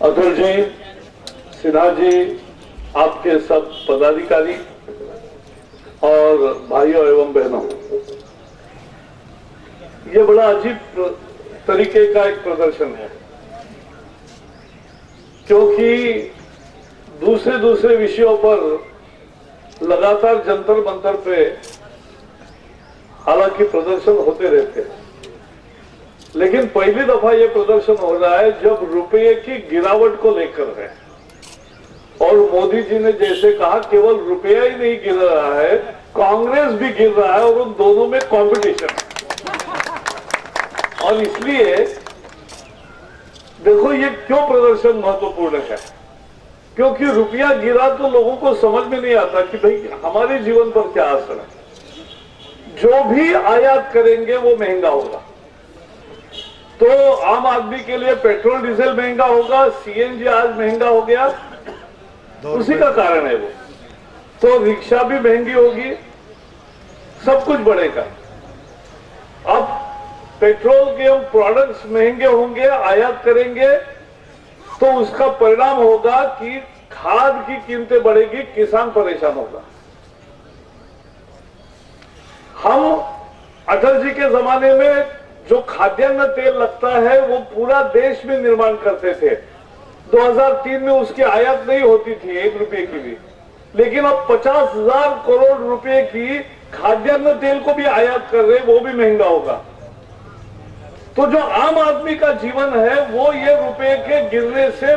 अतुल जी, सिन्हा जी, आपके सब पदाधिकारी और भाइयों एवं बहनों, ये बड़ा अजीब तरीके का एक प्रदर्शन है, क्योंकि दूसरे दूसरे विषयों पर लगातार जंतर मंतर पे हालांकि प्रदर्शन होते रहते हैं, लेकिन पहली दफा ये प्रदर्शन हो रहा है जब रुपये की गिरावट को लेकर है। और मोदी जी ने जैसे कहा, केवल रुपया ही नहीं गिर रहा है, कांग्रेस भी गिर रहा है और उन दोनों में कंपटीशन है। और इसलिए देखो ये क्यों प्रदर्शन महत्वपूर्ण है, क्योंकि रुपया गिरा तो लोगों को समझ में नहीं आता कि भाई हमारे जीवन पर क्या असर है। जो भी आयात करेंगे वो महंगा होगा, तो आम आदमी के लिए पेट्रोल डीजल महंगा होगा, सीएनजी आज महंगा हो गया, उसी का कारण है वो। तो रिक्शा भी महंगी होगी, सब कुछ बढ़ेगा। अब पेट्रोल के प्रोडक्ट्स महंगे होंगे, आयात करेंगे, तो उसका परिणाम होगा कि खाद की कीमतें बढ़ेगी, किसान परेशान होगा। हम अटल जी के जमाने में जो खाद्यान्न तेल लगता है वो पूरा देश में निर्माण करते थे। 2003 में उसकी आयात नहीं होती थी 1 रुपए की भी, लेकिन अब 50,000 करोड़ रुपए की खाद्यान्न तेल को भी आयात कर रहे, वो भी महंगा होगा। तो जो आम आदमी का जीवन है वो ये रुपए के गिरने से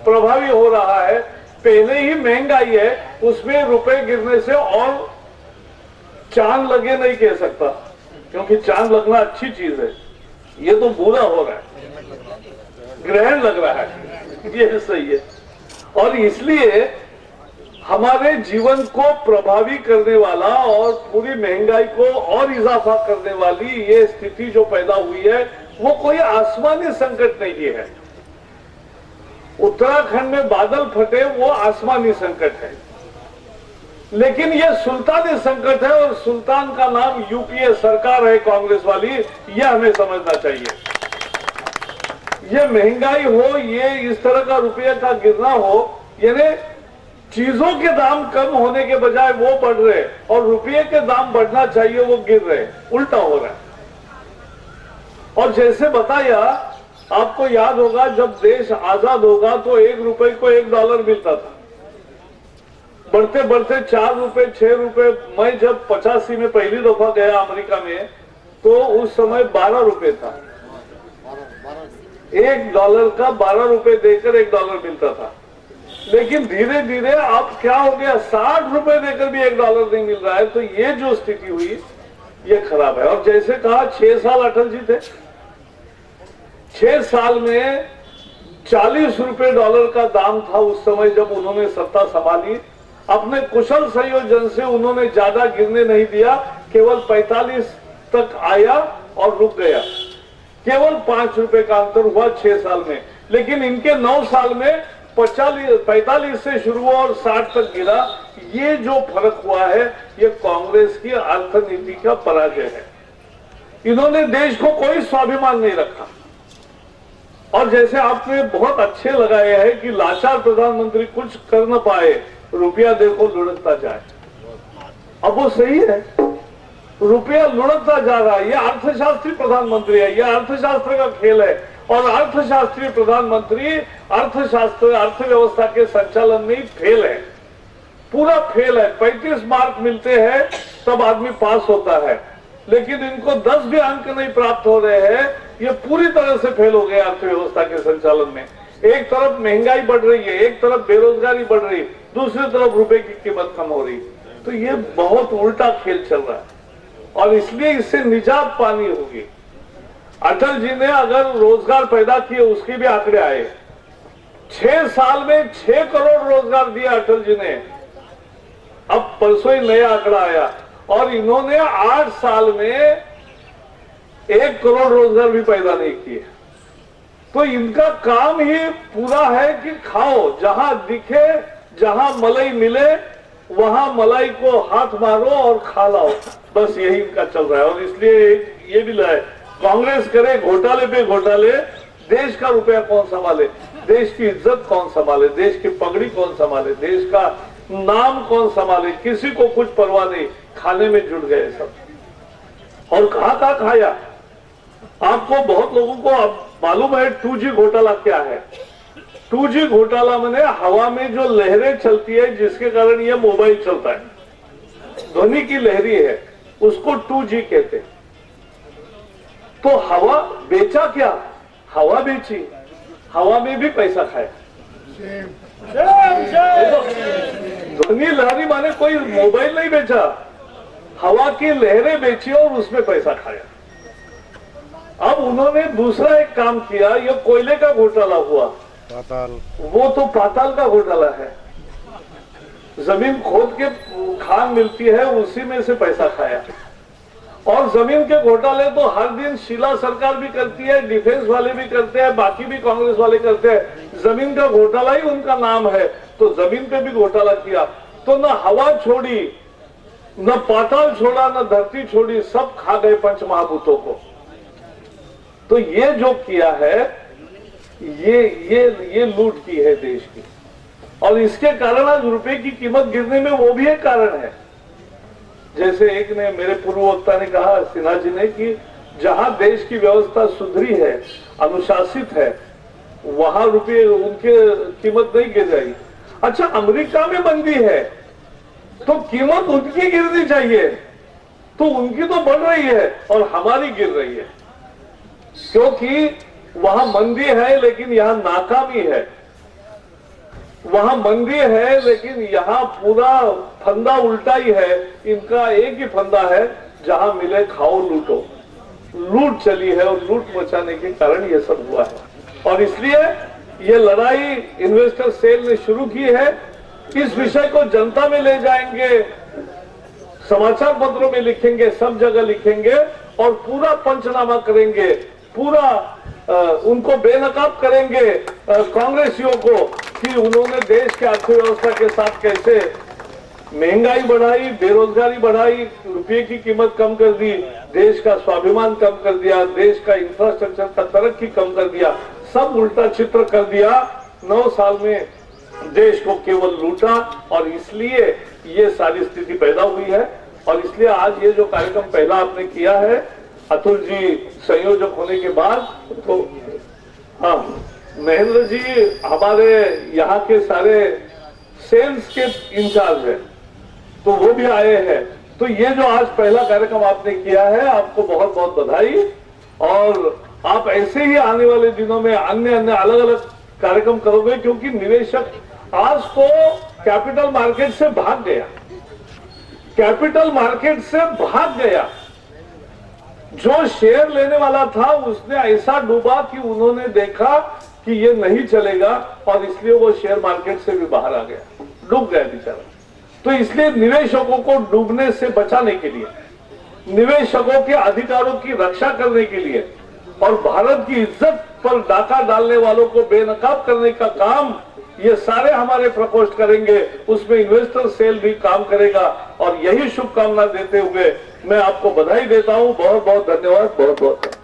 प्रभावी हो रहा है। पहले ही महंगाई है, उसमें रुपए गिरने से और चांद लगे नहीं कह सकता, क्योंकि चांद लगना अच्छी चीज है, ये तो बुरा हो रहा है, ग्रहण लग रहा है, ये सही है। और इसलिए हमारे जीवन को प्रभावी करने वाला और पूरी महंगाई को और इजाफा करने वाली ये स्थिति जो पैदा हुई है वो कोई आसमानी संकट नहीं है। उत्तराखंड में बादल फटे वो आसमानी संकट है, लेकिन ये सुल्तानी संकट है, और सुल्तान का नाम यूपीए सरकार है कांग्रेस वाली, ये हमें समझना चाहिए। ये महंगाई हो, ये इस तरह का रुपये का गिरना हो, यानी चीजों के दाम कम होने के बजाय वो बढ़ रहे और रुपये के दाम बढ़ना चाहिए वो गिर रहे, उल्टा हो रहा है। और जैसे बताया, आपको याद होगा जब देश आजाद होगा तो 1 रुपए को $1 मिलता था, बढ़ते बढ़ते 4 रुपए 6 रुपए। मैं जब 85 में पहली दफा गया अमेरिका में तो उस समय 12 रुपए था, $1 का 12 रुपए देकर $1 मिलता था। लेकिन धीरे धीरे अब क्या हो गया, 60 रुपए देकर भी $1 नहीं मिल रहा है। तो ये जो स्थिति हुई ये खराब है। और जैसे कहा 6 साल अटल जी थे, 6 साल में 40 रुपए डॉलर का दाम था उस समय जब उन्होंने सत्ता संभाली। अपने कुशल संयोजन से उन्होंने ज्यादा गिरने नहीं दिया, केवल 45 तक आया और रुक गया। केवल 5 रुपए का अंतर हुआ 6 साल में, लेकिन इनके 9 साल में 45 से शुरू हुआ और 60 तक गिरा। ये जो फर्क हुआ है ये कांग्रेस की अर्थनीति का पराजय है। इन्होंने देश को कोई स्वाभिमान नहीं रखा। और जैसे आपने बहुत अच्छे लगाए हैं कि लाचार प्रधानमंत्री कुछ कर न पाए, रुपया देखो लुढ़कता जाए। अब वो सही है, रुपया लुढ़कता जा रहा है। ये अर्थशास्त्री प्रधानमंत्री है, ये अर्थशास्त्र का खेल है। और अर्थशास्त्री प्रधानमंत्री अर्थशास्त्र अर्थव्यवस्था के संचालन में फेल है, पूरा फेल है। 35 मार्क मिलते हैं तब आदमी पास होता है, लेकिन इनको 10 भी अंक नहीं प्राप्त हो रहे हैं। ये पूरी तरह से फेल हो गए अर्थव्यवस्था के संचालन में। एक तरफ महंगाई बढ़ रही है, एक तरफ बेरोजगारी बढ़ रही है, दूसरी तरफ रुपए की कीमत कम हो रही। तो ये बहुत उल्टा खेल चल रहा है और इसलिए इससे निजात पानी होगी। अटल जी ने अगर रोजगार पैदा किए, उसके भी आंकड़े आए। 6 साल में 6 करोड़ रोजगार दिया अटल जी ने। अब परसों ही नया आंकड़ा आया और इन्होंने 8 साल में 1 करोड़ रोजगार भी पैदा नहीं किए। तो इनका काम ही पूरा है कि खाओ, जहां दिखे, जहां मलाई मिले वहां मलाई को हाथ मारो और खा लाओ, बस यही इनका चल रहा है। और इसलिए ये भी लाए, कांग्रेस करे घोटाले पे घोटाले, देश का रुपया कौन संभाले, देश की इज्जत कौन संभाले, देश की पगड़ी कौन संभाले, देश का नाम कौन संभाले, किसी को कुछ परवाह नहीं, खाने में जुट गए सब। और कहां खाया। आपको बहुत लोगों को अब मालूम है 2G घोटाला क्या है। 2G घोटाला माने हवा में जो लहरें चलती है जिसके कारण ये मोबाइल चलता है, ध्वनि की लहरी है, उसको 2G कहते हैं। तो हवा बेचा क्या, हवा बेची, हवा में भी पैसा खाया। ध्वनि लहरी माने कोई मोबाइल नहीं बेचा, हवा की लहरें बेची और उसमें पैसा खाया। अब उन्होंने दूसरा एक काम किया, ये कोयले का घोटाला हुआ, पाताल, वो तो पाताल का घोटाला है। जमीन खोद के खान मिलती है, उसी में से पैसा खाया। और जमीन के घोटाले तो हर दिन शीला सरकार भी करती है, डिफेंस वाले भी करते हैं, बाकी भी कांग्रेस वाले करते हैं। जमीन का घोटाला ही उनका नाम है, तो जमीन पे भी घोटाला किया। तो न हवा छोड़ी, न पाताल छोड़ा, न धरती छोड़ी, सब खा गए पंच महाभूतों को। तो ये जो किया है, ये लूट की है देश की। और इसके कारण आज रुपए की कीमत गिरने में वो भी एक कारण है। जैसे एक ने, मेरे पूर्व वक्ता ने कहा, सिन्हा जी ने, कि जहां देश की व्यवस्था सुधरी है, अनुशासित है, वहां रुपये उनके कीमत नहीं गिर जाएगी। अच्छा, अमेरिका में मंदी है तो कीमत उनकी गिरनी चाहिए, तो उनकी तो बढ़ रही है और हमारी गिर रही है, क्योंकि वहां मंदी है लेकिन यहां नाकामी है। वहां मंदी है लेकिन यहां पूरा फंदा उल्टा ही है। इनका एक ही फंदा है, जहां मिले खाओ लूटो। लूट चली है और लूट मचाने के कारण ये सब हुआ है। और इसलिए ये लड़ाई इन्वेस्टर सेल ने शुरू की है। इस विषय को जनता में ले जाएंगे, समाचार पत्रों में लिखेंगे, सब जगह लिखेंगे और पूरा पंचनामा करेंगे, पूरा उनको बेनकाब करेंगे कांग्रेसियों को, कि उन्होंने देश के अर्थव्यवस्था के साथ कैसे महंगाई बढ़ाई, बेरोजगारी बढ़ाई, रुपये की कीमत कम कर दी, देश का स्वाभिमान कम कर दिया, देश का इंफ्रास्ट्रक्चर का तरक्की कम कर दिया, सब उल्टा चित्र कर दिया। 9 साल में देश को केवल लूटा और इसलिए ये सारी स्थिति पैदा हुई है। और इसलिए आज ये जो कार्यक्रम पहला आपने किया है, अतुल जी संयोजक होने के बाद, तो हाँ, महेंद्र जी हमारे यहाँ के सारे सेल्स के इंचार्ज है, तो वो भी आए हैं। तो ये जो आज पहला कार्यक्रम आपने किया है, आपको बहुत बहुत बधाई। और आप ऐसे ही आने वाले दिनों में अन्य अलग अलग कार्यक्रम करोगे, क्योंकि निवेशक आज तो कैपिटल मार्केट से भाग गया, कैपिटल मार्केट से भाग गया। जो शेयर लेने वाला था उसने ऐसा डूबा कि उन्होंने देखा कि ये नहीं चलेगा और इसलिए वो शेयर मार्केट से भी बाहर आ गया, डूब गया बेचारा। तो इसलिए निवेशकों को डूबने से बचाने के लिए, निवेशकों के अधिकारों की रक्षा करने के लिए और भारत की इज्जत पर डाका डालने वालों को बेनकाब करने का काम ये सारे हमारे प्रकोष्ठ करेंगे। उसमें इन्वेस्टर सेल भी काम करेगा। और यही शुभकामना देते हुए मैं आपको बधाई देता हूं। बहुत बहुत धन्यवाद, बहुत बहुत।